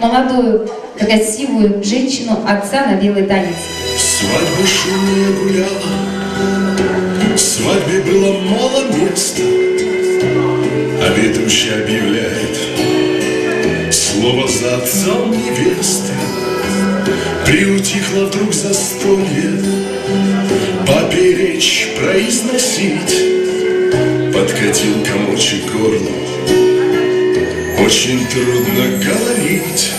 молодую, красивую женщину отца на белый танец. Свадьба шумная гуляла, в свадьбе было мало места, а ведущий объявляет слово за отцом невесты. Приутихло вдруг застолье, папе речь произносить. Подкатил комочек к горлу, очень трудно говорить.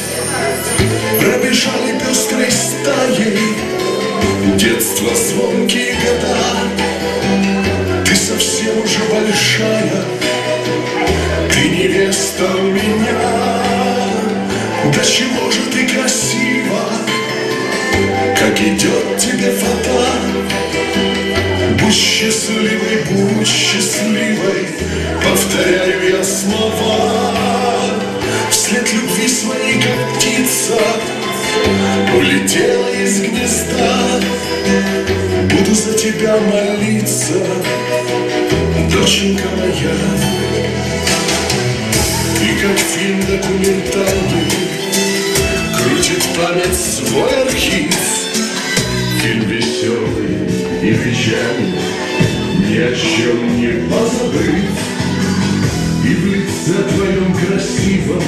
Пробежали пестрой стаей детство, звонкие года. Ты совсем уже большая, ты невеста у меня. Да чего же ты красива, как идет тебе фата. Будь счастливой, будь счастливой, повторяю я слова. Вслед любви своей, как птица, улетела из гнезда. Буду за тебя молиться, доченька моя. Ты как фильм документальный, крутит память свой архив. Фильм веселый и печальный, ни о чем не позабыв. И в лице твоем красивом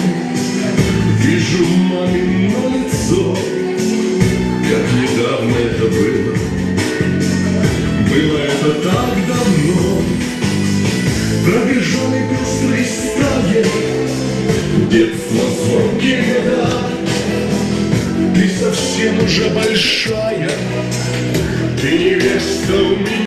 вижу мамино лицо, как недавно это было. Было это так давно. Пробежали пестрой стаей детство, звонкие года. Ты совсем уже большая, ты невеста у меня.